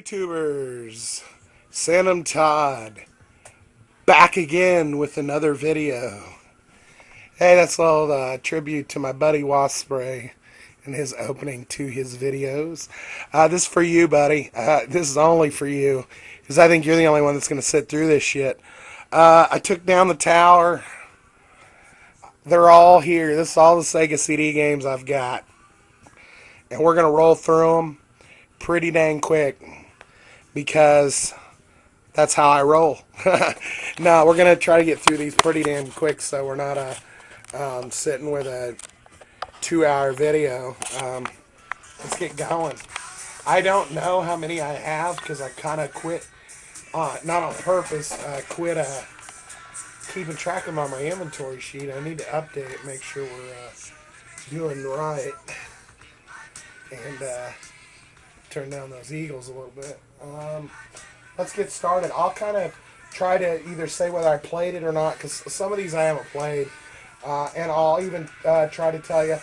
YouTubers, Sandamtod, back again with another video. Hey, that's a little tribute to my buddy Waspspray and his opening to his videos. This is for you, buddy. This is only for you, because I think you're the only one that's going to sit through this shit. I took down the tower. They're all here. This is all the Sega CD games I've got. And we're going to roll through them pretty dang quick, because that's how I roll. No, we're going to try to get through these pretty damn quick, so we're not sitting with a 2-hour video. Let's get going. I don't know how many I have, because I kind of quit, not on purpose, quit keeping track of them on my inventory sheet. I need to update it, make sure we're doing right. And turn down those eagles a little bit. Let's get started. I'll kind of try to either say whether I played it or not, because some of these I haven't played. And I'll even try to tell you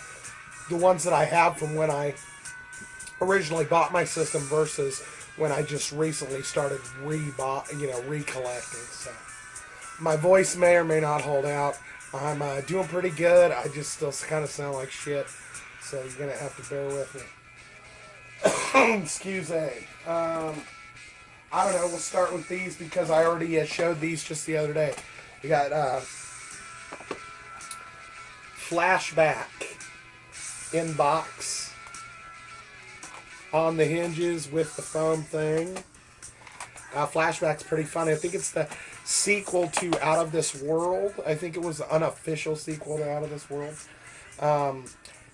the ones that I have from when I originally bought my system versus when I just recently started recollecting. So my voice may or may not hold out. I'm doing pretty good. I just still kind of sound like shit, so you're gonna have to bear with me. Excuse me. I don't know. We'll start with these because I already showed these just the other day. We got Flashback in box on the hinges with the foam thing. Flashback's pretty funny. I think it's the sequel to Out of This World. I think it was the unofficial sequel to Out of This World.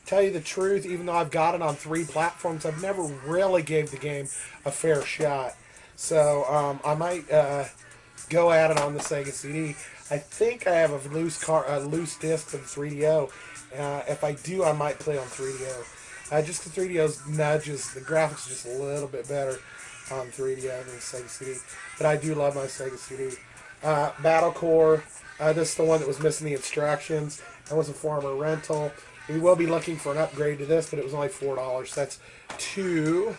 Tell you the truth, even though I've got it on 3 platforms, I've never really gave the game a fair shot. So I might go at it on the Sega CD. I think I have a loose disc for the 3DO. If I do, I might play on 3DO. Just the 3DO's nudges, the graphics are just a little bit better on 3DO than the Sega CD. But I do love my Sega CD. Battle Core. This is the one that was missing the instructions. That was a former rental. We will be looking for an upgrade to this, but it was only $4. So that's 2.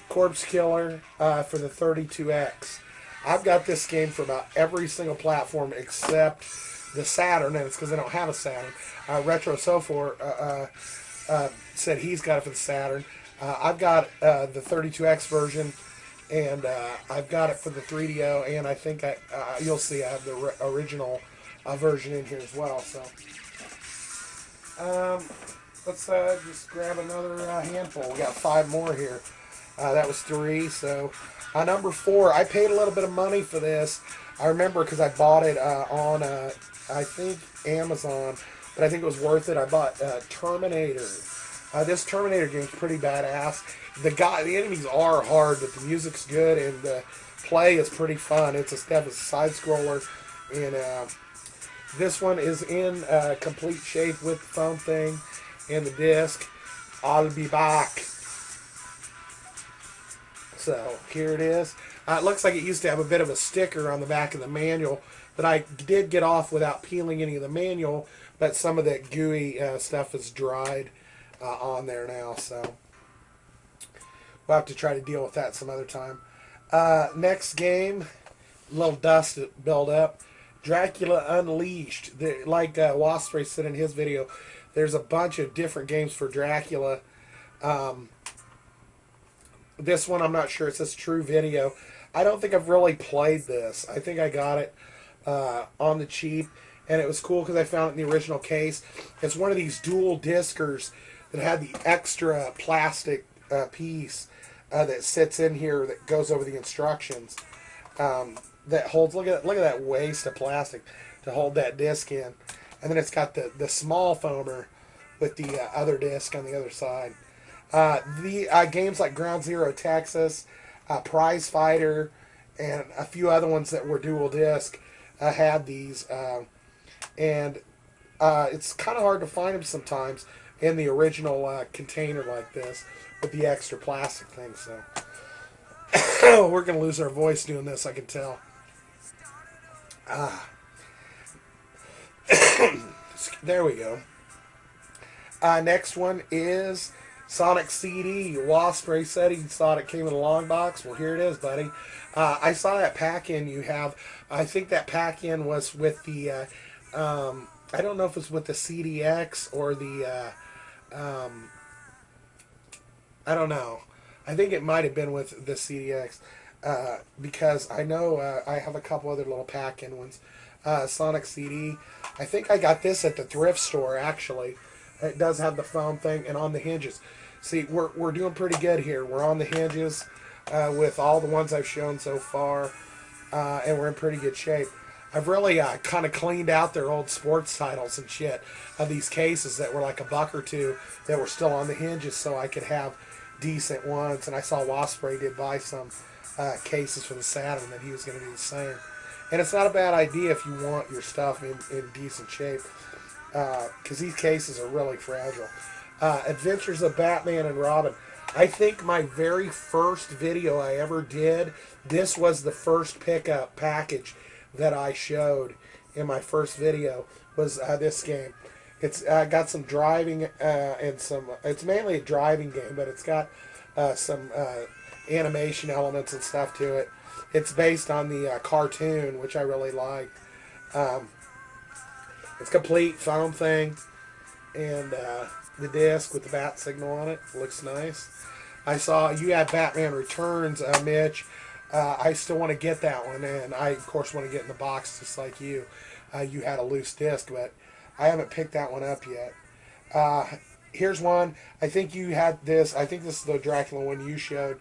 Corpse Killer for the 32X. I've got this game for about every single platform except the Saturn, and it's because I don't have a Saturn. Retro Sofor said he's got it for the Saturn. I've got the 32X version, and I've got it for the 3DO, and I think you'll see I have the original version in here as well. So let's just grab another handful. We got 5 more here. That was 3. So number 4, I paid a little bit of money for this. I remember because I bought it on I think Amazon, but I think it was worth it. I bought Terminator. This Terminator game's pretty badass. The enemies are hard, but the music's good and the play is pretty fun. It's a side scroller, and this one is in complete shape with the foam thing and the disc. I'll be back. So here it is. It looks like it used to have a bit of a sticker on the back of the manual that I did get off without peeling any of the manual, but some of that gooey stuff is dried on there now, so we'll have to try to deal with that some other time. Next game, a little dust build up. Dracula Unleashed. Like Waspspray said in his video, there's a bunch of different games for Dracula. This one, I'm not sure. It says True Video. I don't think I've really played this. I think I got it on the cheap, and it was cool because I found it in the original case. It's one of these dual discers that had the extra plastic piece that sits in here that goes over the instructions. That holds. Look at that waste of plastic to hold that disc in, and then it's got the small foamer with the other disc on the other side. The games like Ground Zero Texas, Prize Fighter, and a few other ones that were dual disc had these, and it's kind of hard to find them sometimes in the original container like this with the extra plastic thing. So we're gonna lose our voice doing this, I can tell. There we go. Next one is Sonic CD. Waspspray said he thought it came in a long box. Well, here it is, buddy. I saw that pack-in you have. I think that pack-in was with the, I don't know if it's with the CDX or the, I don't know. I think it might have been with the CDX because I know I have a couple other little pack-in ones. Sonic CD. I think I got this at the thrift store, actually. It does have the foam thing and on the hinges. See, we're doing pretty good here. We're on the hinges with all the ones I've shown so far, and we're in pretty good shape. I've really kind of cleaned out their old sports titles and shit of these cases that were like a buck or two that were still on the hinges so I could have decent ones. And I saw Waspspray did buy some cases for the Saturn that he was going to do the same. And it's not a bad idea if you want your stuff in decent shape, because these cases are really fragile. Adventures of Batman and Robin. I think my very first video I ever did, this was the first pickup package that I showed in my first video, was this game. It's got some driving and some, it's mainly a driving game, but it's got some animation elements and stuff to it. It's based on the cartoon, which I really liked. It's complete foam thing, and the disc with the bat signal on it looks nice. I saw you had Batman Returns, Mitch. I still want to get that one, and I of course want to get in the box just like you. You had a loose disc, but I haven't picked that one up yet. Here's one. I think you had this. I think this is the Dracula one you showed.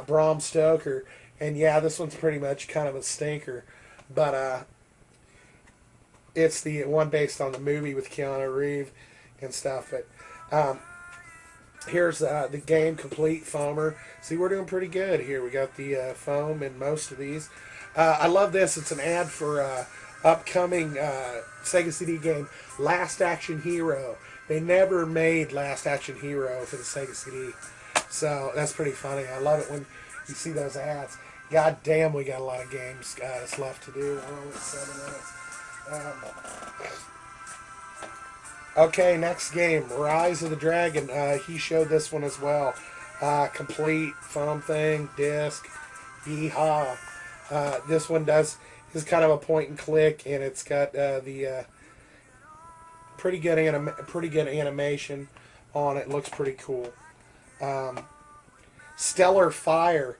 Bram Stoker. And yeah, this one's pretty much kind of a stinker. But it's the one based on the movie with Keanu Reeves and stuff. But here's the game complete foamer. See, we're doing pretty good here. We got the foam in most of these. I love this. It's an ad for upcoming Sega CD game, Last Action Hero. They never made Last Action Hero for the Sega CD. So that's pretty funny. I love it when you see those ads. God damn, we got a lot of games left to do. We're only 7 minutes. Okay, next game, Rise of the Dragon. He showed this one as well. Complete foam thing, disc, yeehaw. This one is kind of a point and click, and it's got the pretty good animation on it. Looks pretty cool. Stellar Fire.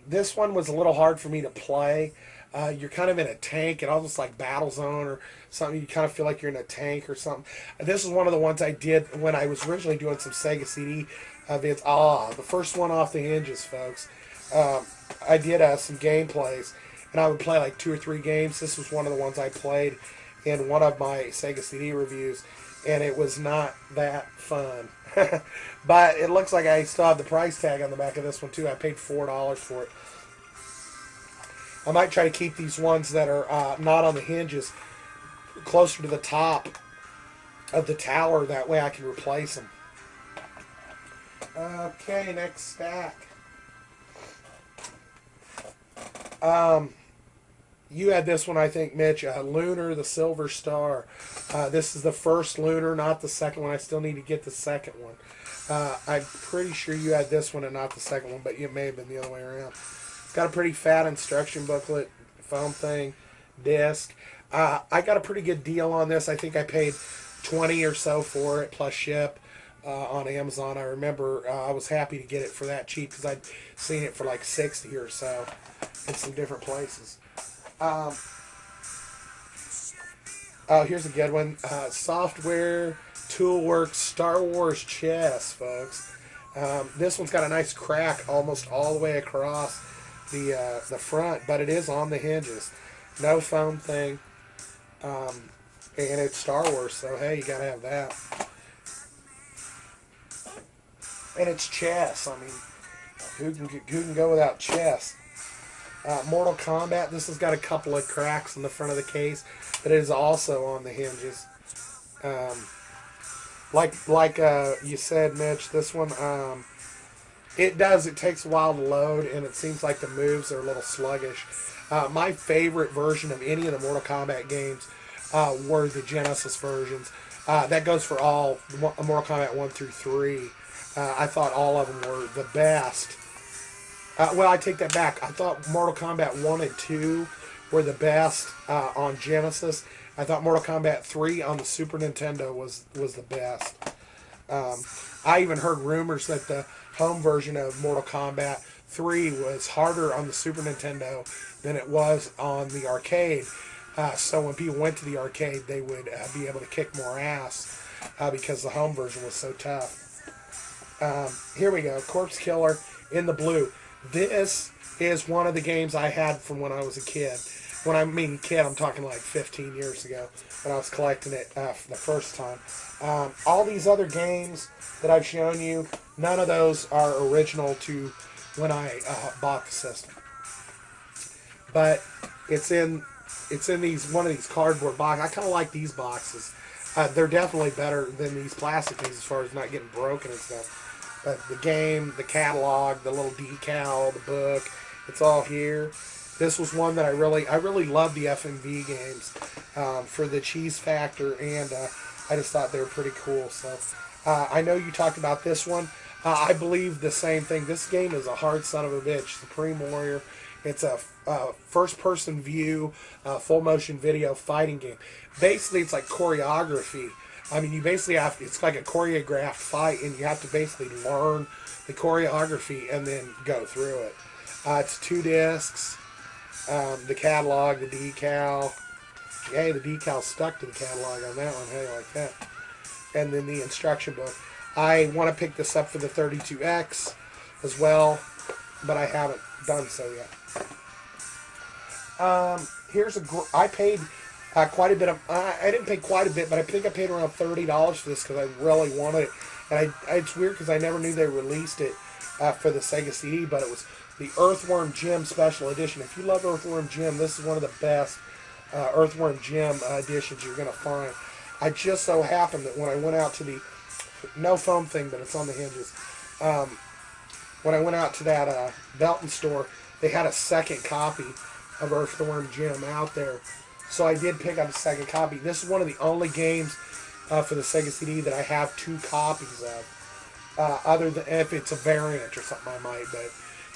This one was a little hard for me to play. You're kind of in a tank, and almost like Battlezone or something. You kind of feel like you're in a tank or something. This is one of the ones I did when I was originally doing some Sega CD vids. The first one off the hinges, folks. I did some gameplays, and I would play like 2 or 3 games. This was one of the ones I played in one of my Sega CD reviews, and it was not that fun. But it looks like I still have the price tag on the back of this one too. I paid $4 for it. I might try to keep these ones that are not on the hinges closer to the top of the tower. That way I can replace them. Okay, next stack. You had this one, I think, Mitch. Lunar, the Silver Star. This is the first Lunar, not the second one. I still need to get the second one. I'm pretty sure you had this one and not the second one, but it may have been the other way around. It's got a pretty fat instruction booklet, foam thing, disc. I got a pretty good deal on this. I think I paid $20 or so for it, plus ship, on Amazon. I remember I was happy to get it for that cheap because I'd seen it for like $60 or so in some different places. Here's a good one. Software Toolworks Star Wars Chess, folks. This one's got a nice crack almost all the way across the front, but it is on the hinges. No foam thing. And it's Star Wars, so hey, you gotta have that. And it's chess. I mean, who can go without chess? Mortal Kombat. This has got a couple of cracks in the front of the case, but it is also on the hinges. Like you said, Mitch, this one, it takes a while to load, and it seems like the moves are a little sluggish. My favorite version of any of the Mortal Kombat games were the Genesis versions. That goes for all Mortal Kombat 1 through 3. I thought all of them were the best. Well, I take that back. I thought Mortal Kombat 1 and 2 were the best on Genesis. I thought Mortal Kombat 3 on the Super Nintendo was the best. Um, I even heard rumors that the home version of Mortal Kombat 3 was harder on the Super Nintendo than it was on the arcade. So when people went to the arcade, they would be able to kick more ass because the home version was so tough. Here we go, Corpse Killer in the blue. This is one of the games I had from when I was a kid. When I mean kid, I'm talking like 15 years ago when I was collecting it for the first time. All these other games that I've shown you, none of those are original to when I bought the system. But it's in these one of these cardboard boxes. I kind of like these boxes. They're definitely better than these plastic things as far as not getting broken and stuff. But the game, the catalog, the little decal, the book, it's all here. This was one that I really love the FMV games for the cheese factor, and I just thought they were pretty cool. So I know you talked about this one. I believe the same thing. This game is a hard son of a bitch. Supreme Warrior. It's a first-person view, full motion video fighting game. Basically, it's like choreography. I mean, you basically have, it's like a choreographed fight, and you have to basically learn the choreography and then go through it. It's 2 discs, the catalog, the decal. Hey, the decal stuck to the catalog on that one. Hey, like that. And then the instruction book. I want to pick this up for the 32X as well, but I haven't done so yet. I paid quite a bit of. I didn't pay quite a bit, but I think I paid around $30 for this because I really wanted it. And it's weird because I never knew they released it for the Sega CD, but it was the Earthworm Jim Special Edition. If you love Earthworm Jim, this is one of the best Earthworm Jim editions you're going to find. I just so happened that when I went out to the no foam thing, but it's on the hinges. When I went out to that Belton store, they had a second copy of Earthworm Jim out there. So I did pick up a second copy. This is one of the only games for the Sega CD that I have 2 copies of. Other than if it's a variant or something I might. But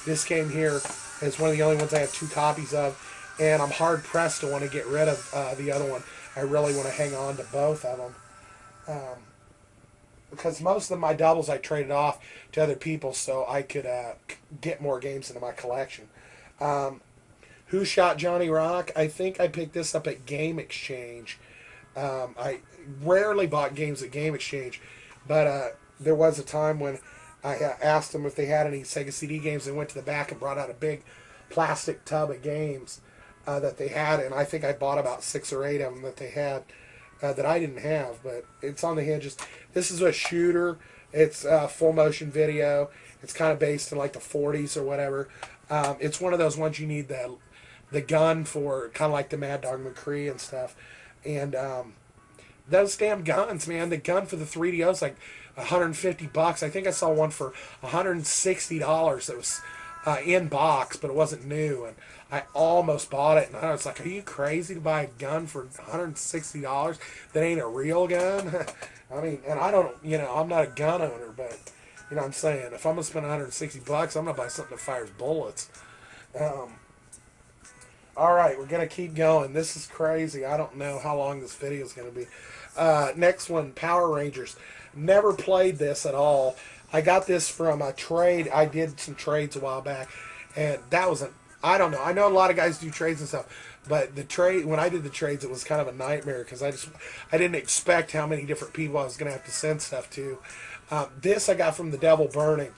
this game here is one of the only ones I have 2 copies of. And I'm hard pressed to want to get rid of the other one. I really want to hang on to both of them. Because most of my doubles I traded off to other people so I could get more games into my collection. Who Shot Johnny Rock? I think I picked this up at Game Exchange. I rarely bought games at Game Exchange, but there was a time when I asked them if they had any Sega CD games. They went to the back and brought out a big plastic tub of games that they had, and I think I bought about 6 or 8 of them that they had that I didn't have, but it's on the hinges. This is a shooter. It's full motion video. It's kind of based in like the 40s or whatever. It's one of those ones you need the gun for, kind of like the Mad Dog McCree and stuff. And those damn guns, man. The gun for the 3DO is like $150. I think I saw one for $160 that was in box, but it wasn't new. And I almost bought it, and I was like, are you crazy to buy a gun for $160 that ain't a real gun? I mean, and I don't, I'm not a gun owner, but, you know what I'm saying? If I'm going to spend $160, I'm going to buy something that fires bullets. All right, we're going to keep going. This is crazy. I don't know how long this video is going to be. Next one, Power Rangers. Never played this at all. I got this from a trade. I did some trades a while back, and that was I don't know. I know a lot of guys do trades and stuff, but the trade, when I did the trades, it was kind of a nightmare because I didn't expect how many different people I was going to have to send stuff to. This I got from the Devil Burning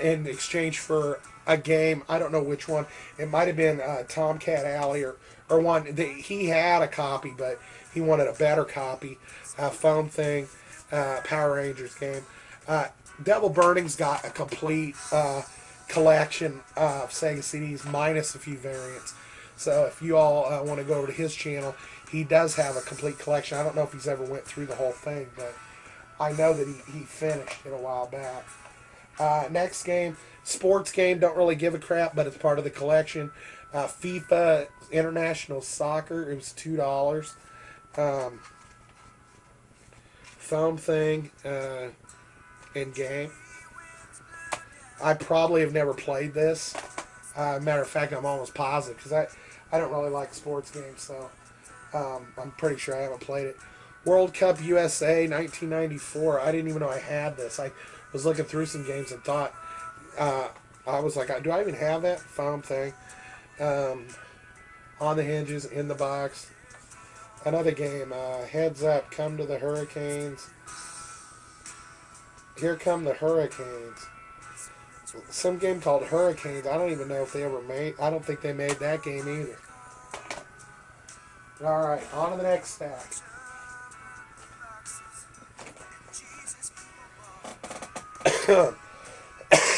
in exchange for a game. I don't know which one. It might have been Tomcat Alley or one. He had a copy, but he wanted a better copy. Foam Thing, Power Rangers game. Devil Burning's got a complete collection of Sega CDs minus a few variants. So if you all want to go over to his channel, he does have a complete collection. I don't know if he's ever went through the whole thing, but I know that he finished it a while back. Next game, sports game, don't really give a crap, but it's part of the collection. FIFA International Soccer, it was $2. Foam Thing in game. I probably have never played this. Matter of fact, I'm almost positive because I don't really like sports games, so I'm pretty sure I haven't played it. World Cup USA 1994. I didn't even know I had this. I was looking through some games and thought, I was like, do I even have that foam thing? Um, on the hinges, in the box. Another game, Heads Up, Come to the Hurricanes. Here Come the Hurricanes. Some game called Hurricanes. I don't even know if they ever made. I don't think they made that game either. All right, on to the next stack.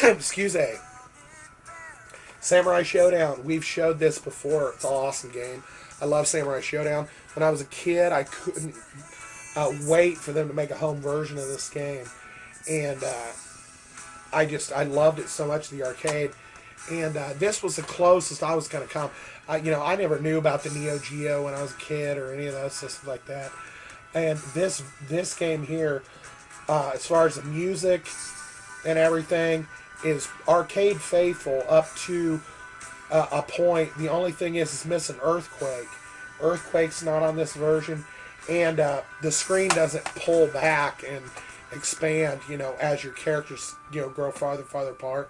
Excuse me. Samurai Showdown. We've showed this before. It's an awesome game. I love Samurai Showdown. When I was a kid, I couldn't wait for them to make a home version of this game, and I loved it so much. The arcade, and this was the closest I was going to come. I never knew about the Neo Geo when I was a kid or any of those systems like that. And this game here, as far as the music and everything, is arcade faithful up to a point. The only thing is it's missing Earthquake. Earthquake's not on this version, and the screen doesn't pull back and expand, as your characters, grow farther and farther apart.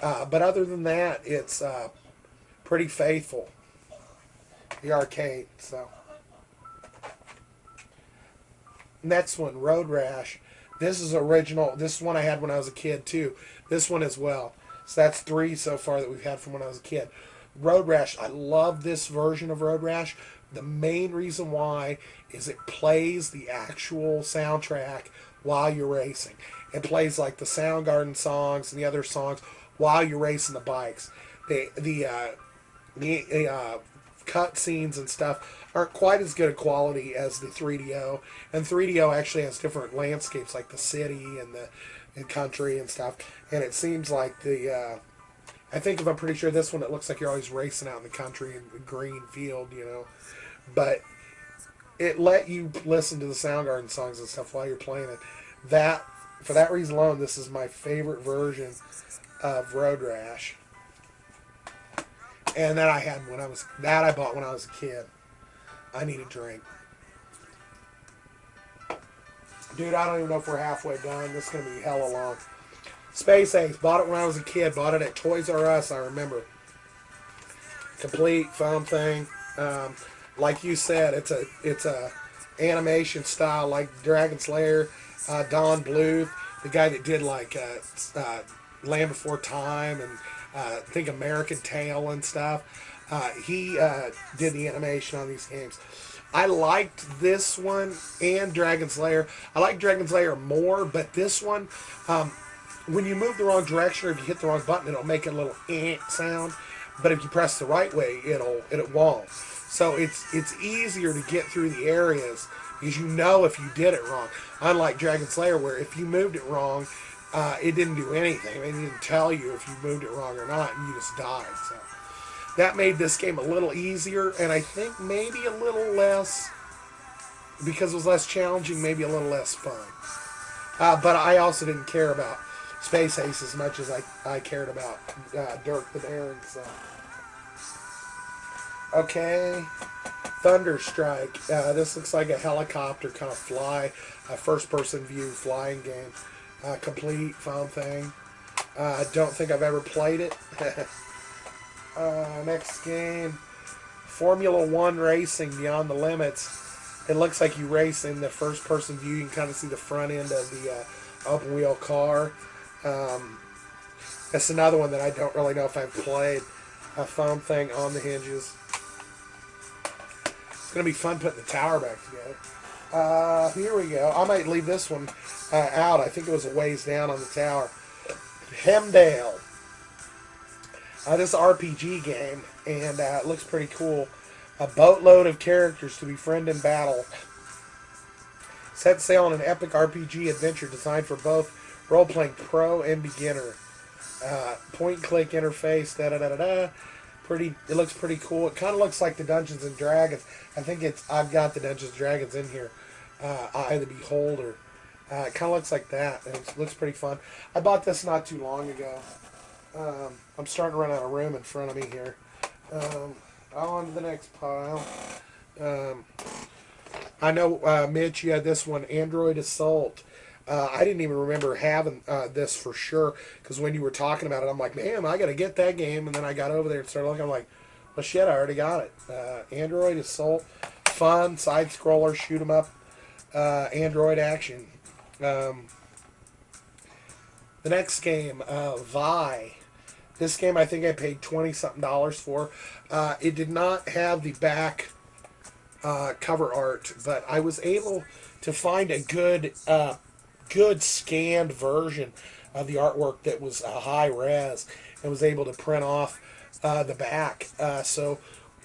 But other than that, it's pretty faithful. The arcade. So next one, Road Rash. This is original. This is one I had when I was a kid too. This one as well. So that's 3 so far that we've had from when I was a kid. Road Rash. I love this version of Road Rash. The main reason why is it plays the actual soundtrack while you're racing. It plays like the Soundgarden songs and the other songs while you're racing the bikes. The cut scenes and stuff aren't quite as good a quality as the 3DO. And 3DO actually has different landscapes like the city and the country and stuff. And it seems like I think if I'm pretty sure this one, it looks like you're always racing out in the country in the green field, But it let you listen to the Soundgarden songs and stuff while you're playing it. For that reason alone, this is my favorite version of Road Rash. And that I bought when I was a kid. I need a drink. Dude, I don't even know if we're halfway done. This is going to be hella long. Space Ace. Bought it when I was a kid. Bought it at Toys R Us, I remember. Complete foam thing. Like you said, it's a animation style like Dragon Slayer, Don Bluth, the guy that did like Land Before Time and I think American Tail and stuff. He did the animation on these games. I liked this one and Dragon Slayer. I like Dragon Slayer more, but this one, when you move the wrong direction or if you hit the wrong button, it'll make a little sound. But if you press the right way, it won't. So it's easier to get through the areas because if you did it wrong. Unlike Dragon Slayer, where if you moved it wrong, it didn't do anything. It didn't tell you if you moved it wrong or not, and you just died. So that made this game a little easier, and I think maybe a little less, because it was less challenging, maybe a little less fun. But I also didn't care about Space Ace as much as I cared about Dirk the Daring. So. Okay, Thunderstrike. This looks like a helicopter kind of first-person view flying game. Complete foam thing. I don't think I've ever played it. Next game, Formula One Racing Beyond the Limits. It looks like you race in the first-person view. You can kind of see the front end of the open-wheel car. That's another one that I don't really know if I've played. A foam thing on the hinges. It's going to be fun putting the tower back together. Here we go. I might leave this one out. I think it was a ways down on the tower. Hemdale. This is an RPG game, and it looks pretty cool. A boatload of characters to befriend in battle. Set sail on an epic RPG adventure designed for both role-playing pro and beginner. Point-and-click interface, da-da-da-da-da. It looks pretty cool. It kind of looks like the Dungeons and Dragons. I've got the Dungeons and Dragons in here. Eye of the Beholder. It kind of looks like that. And it looks pretty fun. I bought this not too long ago. I'm starting to run out of room in front of me here. On to the next pile. Um, I know, Mitch, you had this one, Android Assault. I didn't even remember having this for sure, because when you were talking about it, I'm like, man, I got to get that game. And then I got over there and started looking. I'm like, well, shit, I already got it. Android Assault, fun, side scroller, shoot 'em up, Android action. Um, the next game, Vi. This game, I think I paid 20 something dollars for. It did not have the back cover art, but I was able to find a good scanned version of the artwork that was high res and was able to print off the back. So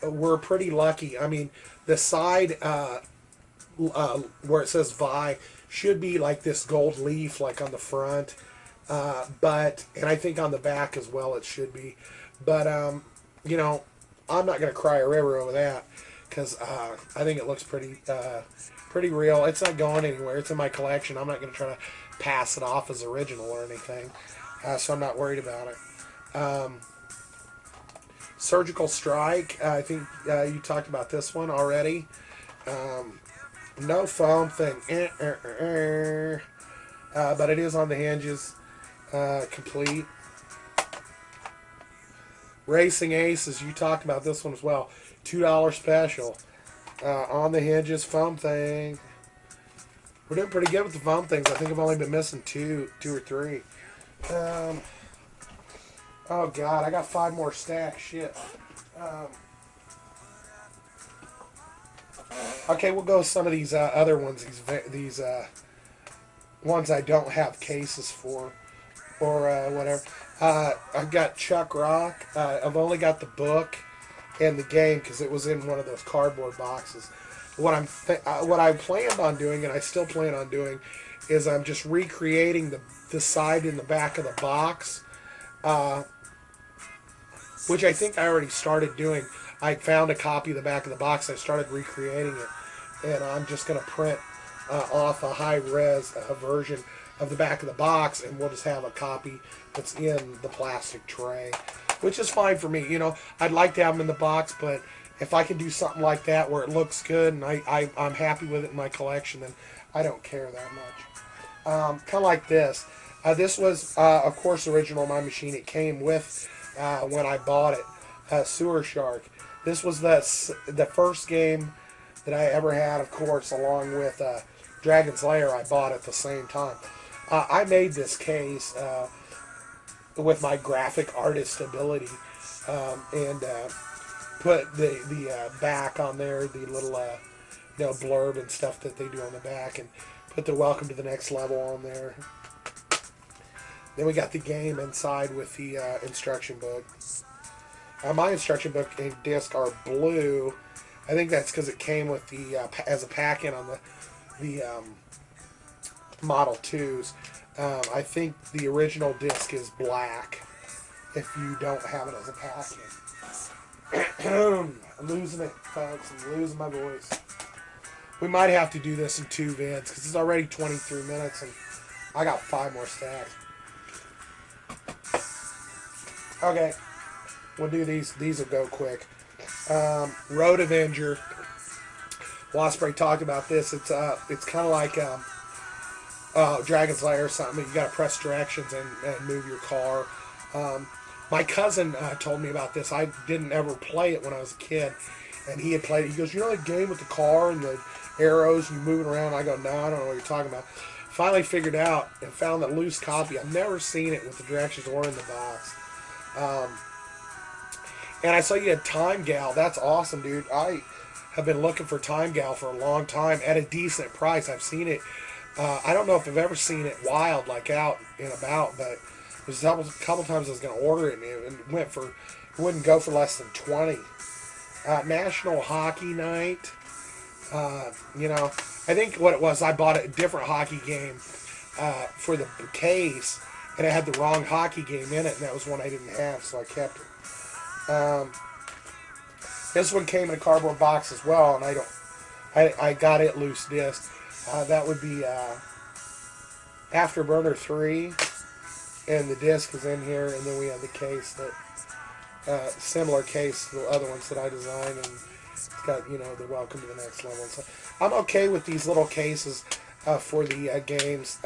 we're pretty lucky. I mean, the side where it says Vi should be like this gold leaf, like on the front. And I think on the back as well it should be. But, you know, I'm not going to cry a river over that, because I think it looks pretty real. It's not going anywhere. It's in my collection. I'm not going to try to pass it off as original or anything, so I'm not worried about it. Surgical Strike. I think you talked about this one already. No foam thing, but it is on the hinges, complete. Racing Aces. You talked about this one as well. $2 special. On the hinges, foam thing. We're doing pretty good with the foam things. I think I've only been missing two or three. Oh God, I got 5 more stacks. Shit. Okay, we'll go with some of these other ones. These ones I don't have cases for, or whatever. I've got Chuck Rock. I've only got the book and the game because it was in one of those cardboard boxes. What I planned on doing, and I still plan on doing, is I'm just recreating the side and the back of the box, which I think I already started doing. I found a copy of the back of the box. I started recreating it, and I'm just going to print off a high-res version of the back of the box, and we'll just have a copy that's in the plastic tray, which is fine for me. You know, I'd like to have them in the box, but if I can do something like that where it looks good and I'm happy with it in my collection, then I don't care that much. Kind of like this. This was, of course, original on my machine. It came with when I bought it, Sewer Shark. This was the first game that I ever had, of course, along with Dragon's Lair. I bought at the same time. I made this case with my graphic artist ability, and put the back on there, the little blurb and stuff that they do on the back, and put the welcome to the next level on there. Then we got the game inside with the instruction book. My instruction book and disc are blue. I think that's because it came with the as a pack-in on the Model 2s. I think the original disc is black if you don't have it as a pack-in. I'm losing it, folks. I'm losing my voice. We might have to do this in 2 vids because it's already 23 minutes and I got 5 more stacks. Okay, we'll do these. These will go quick. Road Avenger. Waspspray talked about this. It's kind of like Dragon's Lair or something. You got to press directions and move your car. My cousin told me about this. I didn't ever play it when I was a kid, and he had played it. He goes, "You know the game with the car and the arrows and you moving around?" I go, "No, I don't know what you're talking about." Finally figured out and found that loose copy. I've never seen it with the directions or in the box. And I saw you had Time Gal. That's awesome, dude. I have been looking for Time Gal for a long time at a decent price. I've seen it. I don't know if I've ever seen it wild, like out and about, but there's a couple times I was going to order it, and it wouldn't go for less than 20. National Hockey Night. I think what it was, I bought a different hockey game for the case, and it had the wrong hockey game in it, and that was one I didn't have, so I kept it. This one came in a cardboard box as well, and I got it loose disc. That would be Afterburner 3. and the disc is in here, and then we have the case that similar case to the other ones that I designed, and it's got, you know, the welcome to the next level. So I'm okay with these little cases for the games,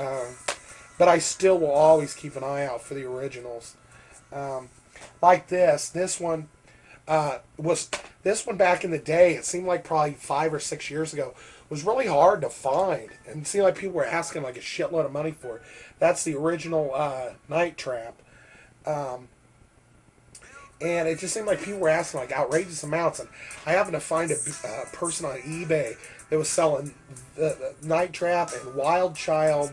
but I still will always keep an eye out for the originals. Um, like this one was this one back in the day. It seemed like probably 5 or 6 years ago was really hard to find, and it seemed like people were asking like a shitload of money for it. That's the original Night Trap. Um, and it just seemed like people were asking like outrageous amounts. And I happened to find a person on eBay that was selling the Night Trap and Wild Child,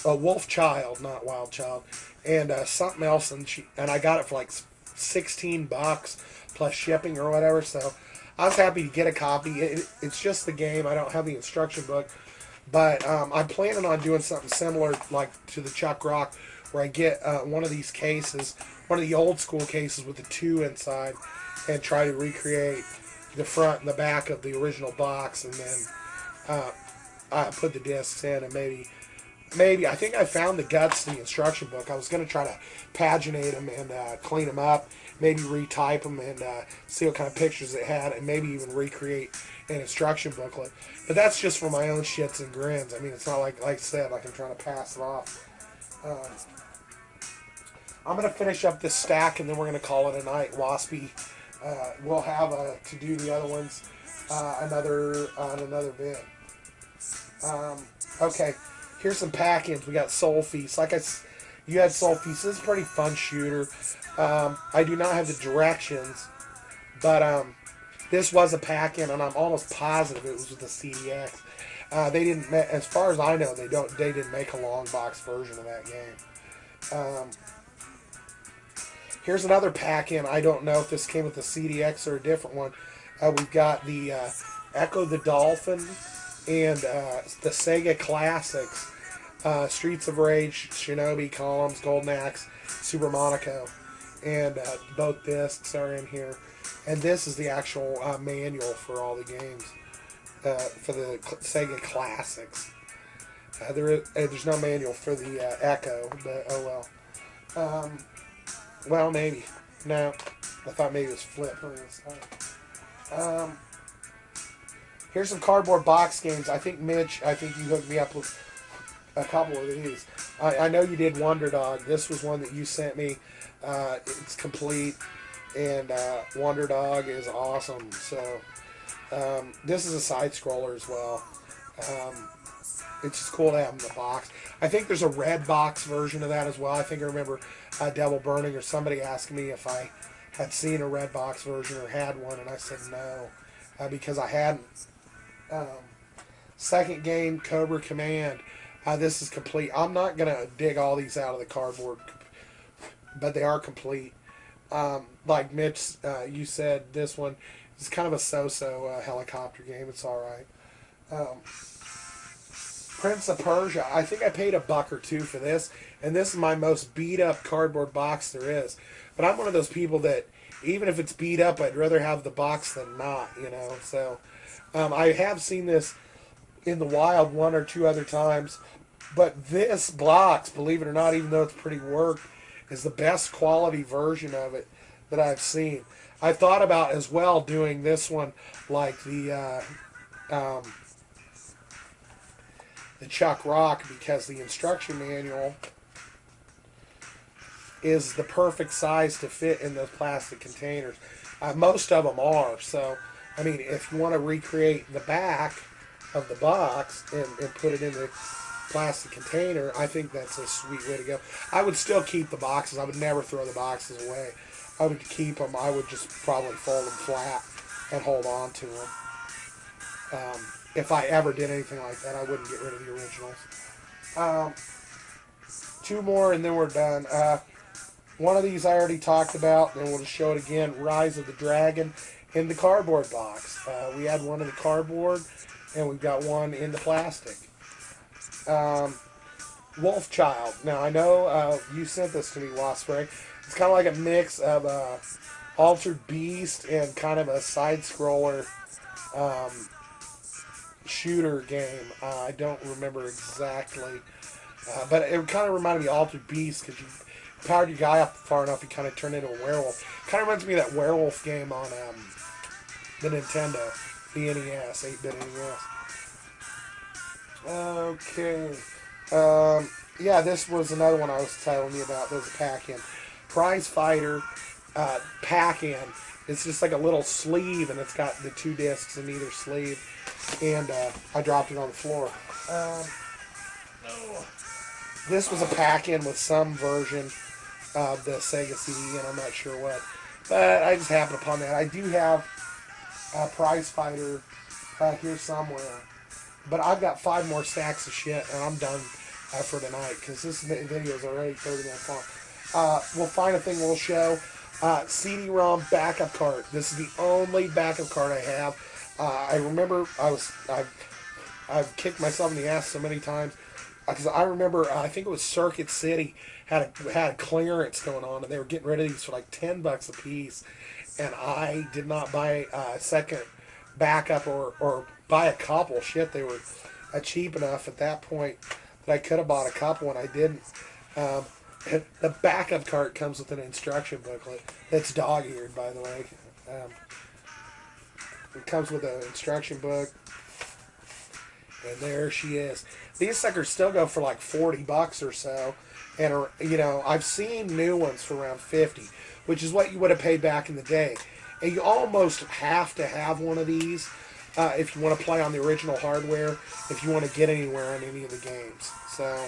Wolf Child, not Wild Child, and something else, and I got it for like $16 plus shipping or whatever. So I was happy to get a copy. It's just the game. I don't have the instruction book, but I'm planning on doing something similar like to the Chuck Rock, where I get one of these cases, one of the old school cases with the 2 inside, and try to recreate the front and the back of the original box, and then I put the discs in, and maybe I think I found the guts to the instruction book. I was going to try to paginate them and clean them up, maybe retype them and see what kind of pictures it had, and maybe even recreate an instruction booklet. But that's just for my own shits and grins. I mean, it's not like I said, like I'm trying to pass it off. I'm going to finish up this stack, and then we're going to call it a night. Waspy, we'll have to do the other ones another vid. Okay. Here's some pack-ins. We got Soul Feast. You had Soul Feast. This is a pretty fun shooter. I do not have the directions, but this was a pack-in, and I'm almost positive it was with the CDX. They didn't, as far as I know, they didn't make a long box version of that game. Here's another pack-in. I don't know if this came with the CDX or a different one. We've got the Echo the Dolphin and the Sega Classics, Streets of Rage, Shinobi, Columns, Golden Axe, Super Monaco, and both discs are in here. And this is the actual manual for all the games for the Sega Classics. There's no manual for the Echo, but oh well. Well, maybe. No, I thought maybe it was flipped on the inside. Here's some cardboard box games. I think Mitch, you hooked me up with a couple of these. I know you did Wonder Dog. This was one that you sent me. It's complete, and Wonder Dog is awesome. So this is a side scroller as well. It's just cool to have in the box. I think there's a red box version of that as well. I think I remember Devil Burning or somebody asking me if I had seen a red box version or had one, and I said no, because I hadn't. Second game, Cobra Command. This is complete. I'm not going to dig all these out of the cardboard, but they are complete. Like Mitch, you said, this one is kind of a so-so helicopter game. It's all right. Prince of Persia. I think I paid $1 or $2 for this, and this is my most beat-up cardboard box there is. But I'm one of those people that, even if it's beat up, I'd rather have the box than not, you know. So I have seen this in the wild 1 or 2 other times, but this box, believe it or not, even though it's pretty worked, is the best quality version of it that I've seen. I thought about as well doing this one like the Chuck Rock, because the instruction manual is the perfect size to fit in those plastic containers. Most of them are. So, I mean, if you want to recreate the back of the box and put it in the plastic container, I think that's a sweet way to go. I would still keep the boxes. I would never throw the boxes away. I would keep them. I would just probably fold them flat and hold on to them. If I ever did anything like that, I wouldn't get rid of the originals. 2 more and then we're done. One of these I already talked about, and we'll just show it again. Rise of the Dragon in the cardboard box. We had one in the cardboard, and we've got one in the plastic. Wolf Child. Now, I know you sent this to me, Waspspray. It's kind of like a mix of Altered Beast and kind of a side-scroller shooter game. I don't remember exactly. But it kind of reminded me of Altered Beast because you powered your guy up far enough, he kind of turned into a werewolf. Kind of reminds me of that werewolf game on the Nintendo, the NES, 8-bit NES. Okay. Yeah, this was another one I was telling you about. There's a pack-in. Prize Fighter pack-in. It's just like a little sleeve, and it's got the 2 discs in either sleeve. And I dropped it on the floor. This was a pack-in with some version of the Sega CD, and I'm not sure what. But I just happened upon that. I do have a Prize Fighter here somewhere. But I've got 5 more stacks of shit, and I'm done for tonight, because this video is already 30 minutes long. We'll find a thing we'll show. CD-ROM backup card. This is the only backup card I have. I remember I've kicked myself in the ass so many times, because I remember I think it was Circuit City had a clearance going on, and they were getting rid of these for like $10 a piece, and I did not buy a second backup or buy a couple. Shit, they were cheap enough at that point that I could have bought a couple, and I didn't. The backup cart comes with an instruction booklet that's dog-eared, by the way. It comes with an instruction book, and there she is. These suckers still go for like $40 or so, and are, you know, I've seen new ones for around 50, which is what you would have paid back in the day. And you almost have to have one of these if you want to play on the original hardware, if you want to get anywhere on any of the games. So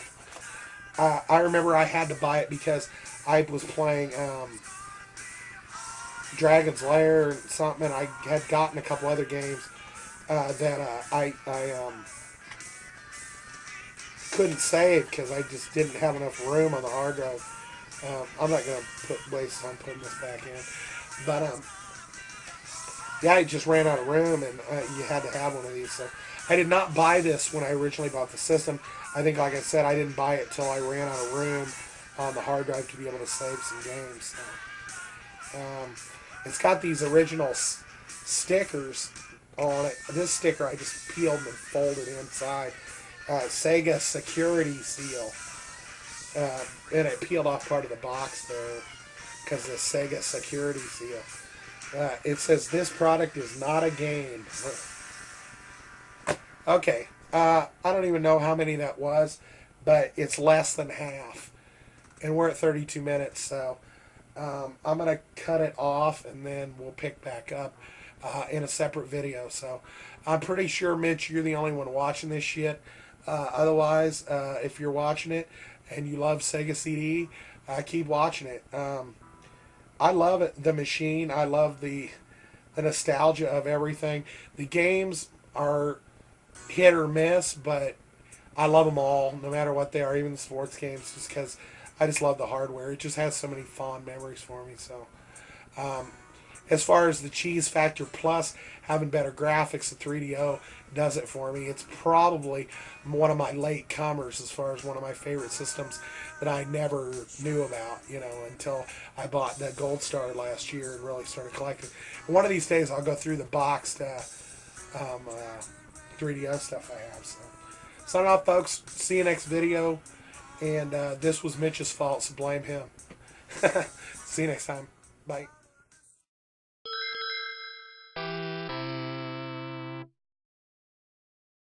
I remember I had to buy it because I was playing Dragon's Lair and something, and I had gotten a couple other games that I couldn't save because I just didn't have enough room on the hard drive. I'm not going to waste time putting this back in. But yeah, I just ran out of room, and you had to have one of these. So I did not buy this when I originally bought the system. I think, like I said, I didn't buy it till I ran out of room on the hard drive to be able to save some games. So, it's got these original stickers on it. This sticker I just peeled and folded inside. Sega security seal. And it peeled off part of the box there because of the Sega security seal. It says this product is not a game. Okay, I don't even know how many that was, but it's less than half. And we're at 32 minutes, so I'm going to cut it off, and then we'll pick back up in a separate video. So I'm pretty sure, Mitch, you're the only one watching this shit. Otherwise, if you're watching it and you love Sega CD, keep watching it. I love it, the machine. I love the nostalgia of everything. The games are hit or miss, but I love them all, no matter what they are, even the sports games, just because I just love the hardware. It just has so many fond memories for me. So, as far as the Cheese Factor Plus having better graphics, the 3DO does it for me. It's probably one of my late comers as far as one of my favorite systems that I never knew about, you know, until I bought the Gold Star last year and really started collecting. And one of these days I'll go through the boxed 3DO stuff I have. So, sign off, folks. See you next video. And this was Mitch's fault, so blame him. See you next time. Bye.